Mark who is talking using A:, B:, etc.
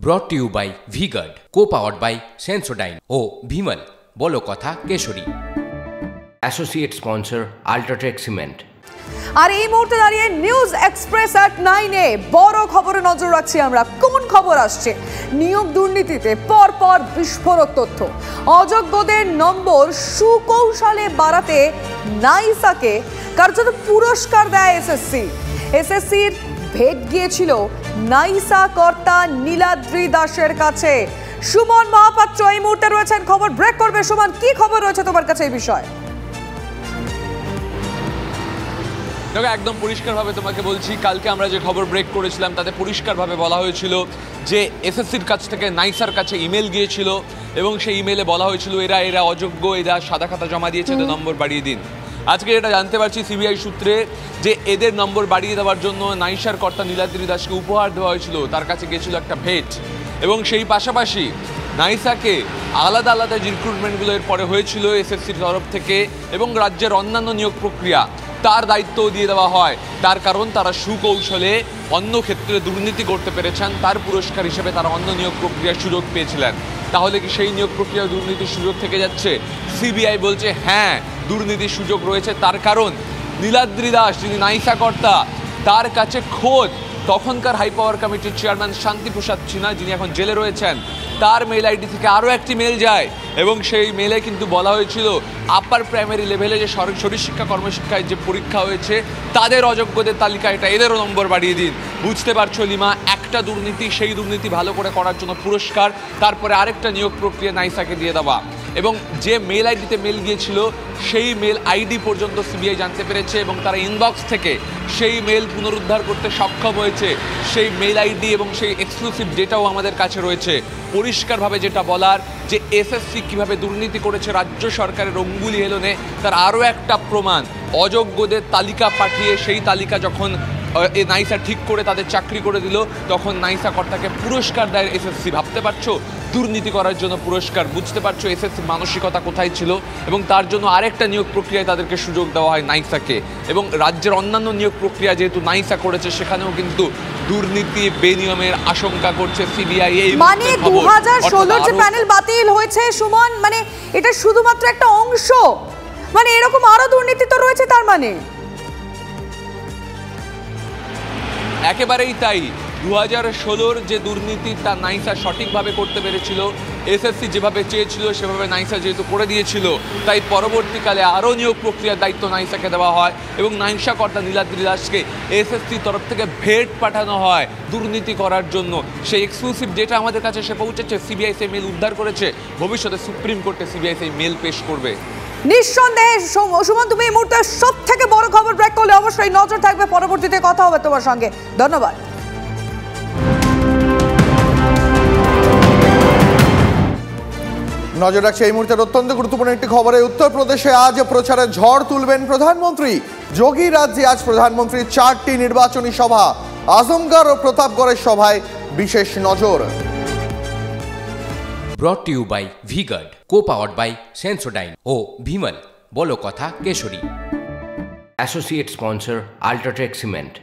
A: brought to you by V-Guard, co-powered by Sensodyne O Bhimal বলো কথা Kesari.
B: Associate sponsor UltraTech cement.
C: আর এই মুহূর্তে দাঁড়িয়ে নিউজ এক্সপ্রেস at 9 বড় খবরে নজর রাখছি আমরা। কোন খবর আসছে? নিয়োগ দুর্নীতিতে পরপর বিস্ফোরক তথ্য। অযোগ্যদের নম্বর সুকৌশলে বাড়াতে নাইসাকে কার্যত পুরস্কার দেয় এসএসসি। এসএসসির ভেট গিয়েছিল নাইসা কর্তা নীলাদ্রি দাসের কাছে। সুমন মহাপাত্র এই মুহূর্তে রয়েছেন, খবর ব্রেক করবে। সুমন, কি খবর রয়েছে তোমার কাছে এই বিষয়ে?
D: দেখো, একদম পরিষ্কারভাবে তোমাকে বলছি, কালকে আমরা যে খবর ব্রেক করেছিলাম তাতে পরিষ্কারভাবে বলা হয়েছিল যে এসএসসির কাছ থেকে নাইসার কাছে ইমেল গিয়েছিল এবং সেই ইমেলে বলা হয়েছিল এরা অযোগ্য, এরা সাদা খাতা জমা দিয়েছে, এদের নম্বর বাড়িয়ে দিন। আজকে এটা জানতে পারছি সিবিআই সূত্রে যে এদের নম্বর বাড়িয়ে দেওয়ার জন্য নাইসার কর্তা নীলাদ্রি দাসকে উপহার দেওয়া হয়েছিল, তার কাছে গিয়েছিল একটা ভেট। এবং সেই পাশাপাশি নাইসাকে আলাদা আলাদা যে রিক্রুটমেন্টগুলো এর পরে হয়েছিল এসএসসির তরফ থেকে এবং রাজ্যের অন্যান্য নিয়োগ প্রক্রিয়া তার দায়িত্বও দিয়ে দেওয়া হয়। তার কারণ তারা সুকৌশলে অন্য ক্ষেত্রে দুর্নীতি করতে পেরেছেন, তার পুরস্কার হিসেবে তারা অন্য নিয়োগ প্রক্রিয়ার সুযোগ পেয়েছিলেন। তাহলে কি সেই নিয়োগ প্রক্রিয়া দুর্নীতির সুযোগ থেকে যাচ্ছে? সিবিআই বলছে হ্যাঁ, দুর্নীতির সুযোগ রয়েছে। তার কারণ নীলাদ্রি দাস যিনি নাইসা কর্তা, তার কাছে খোদ তখনকার হাই পাওয়ার কমিটির চেয়ারম্যান শান্তিপ্রসাদ সিনহা, যিনি এখন জেলে রয়েছেন, তার মেল আইডি থেকে আরও একটি মেল যায় এবং সেই মেলে কিন্তু বলা হয়েছিল আপার প্রাইমারি লেভেলে যে শরীরশিক্ষা কর্মশিক্ষায় যে পরীক্ষা হয়েছে তাদের অযোগ্যদের তালিকা এটা, এদেরও নম্বর বাড়িয়ে দিন। বুঝতে পারছো লিমা, একটা দুর্নীতি, সেই দুর্নীতি ভালো করে করার জন্য পুরস্কার, তারপরে আরেকটা নিয়োগ প্রক্রিয়া নাইসাকে দিয়ে দেওয়া। এবং যে মেল আইডিতে মেল গিয়েছিল সেই মেল আইডি পর্যন্ত সিবিআই জানতে পেরেছে এবং তারা ইনবক্স থেকে সেই মেল পুনরুদ্ধার করতে সক্ষম হয়েছে। সেই মেল আইডি এবং সেই এক্সক্লুসিভ ডেটাও আমাদের কাছে রয়েছে। পরিষ্কারভাবে যেটা বলার যে এসএসসি কীভাবে দুর্নীতি করেছে রাজ্য সরকারের অঙ্গুলি হেলনে তার আরও একটা প্রমাণ। অযোগ্যদের তালিকা পাঠিয়ে সেই তালিকা যখন নাইসা ঠিক করে তাদের চাকরি করে দিল, তখন নাইসা কর্তাকে পুরস্কার দেয় এসএসসি। ভাবতে পারছো দুর্নীতি করার জন্য পুরস্কার? বুঝতে পারছো এসএসসির মানসিকতা কোথায় ছিল? এবং তার জন্য আরেকটা নিয়োগ প্রক্রিয়ায় তাদেরকে সুযোগ দেওয়া হয় নাইসাকে। এবং রাজ্যের অন্যান্য নিয়োগ প্রক্রিয়া যেহেতু নাইসা করেছে সেখানেও কিন্তু দুর্নীতি বেনিয়মের আশঙ্কা করছে সিবিআই।
C: মানে 2016 যে প্যানেল বাতিল হয়েছে সুমন, মানে এটা শুধুমাত্র একটা অংশ, মানে এরকম আরো দুর্নীতি তো রয়েছে তার মানে?
D: একেবারেই তাই। 2016 যে দুর্নীতি তা নাইসা সঠিকভাবে করতে পেরেছিল, এসএসসি যেভাবে চেয়েছিল সেভাবে নাইসা যেহেতু করে দিয়েছিল, তাই পরবর্তীকালে আরও নিয়োগ প্রক্রিয়ার দায়িত্ব নাইসাকে দেওয়া হয় এবং নাইসা কর্তা নীলাদ্রি দাসকে এসএসসির তরফ থেকে ভেট পাঠানো হয় দুর্নীতি করার জন্য। সেই এক্সক্লুসিভ ডেটা আমাদের কাছে সে পৌঁছেছে, সিবিআই সেই মেল উদ্ধার করেছে, ভবিষ্যতে সুপ্রিম কোর্টে সিবিআই সেই মেল পেশ করবে।
C: নিঃসন্দেহে সুমন, তুমি এই মুহূর্তে সব থেকে বড় খবর ব্রেক করলে অবশ্যই নজর থাকবে, পরবর্তীতে কথা হবে তোমার সঙ্গে। ধন্যবাদ।
E: নজর রাখছে এই মুহূর্তের অত্যন্ত গুরুত্বপূর্ণ একটি খবরে। উত্তরপ্রদেশে আজ প্রচারে ঝড় তুলবেন প্রধানমন্ত্রী যোগী। রাজ্যে আজ প্রধানমন্ত্রীর 4টি নির্বাচনী সভা। আজমগড় ও প্রতাপগড়ের সভায় বিশেষ নজর।
A: brought to you by V-Guard, co-powered by Sensodyne O Bhimal বলো কথা Kesari.
B: Associate sponsor UltraTech cement.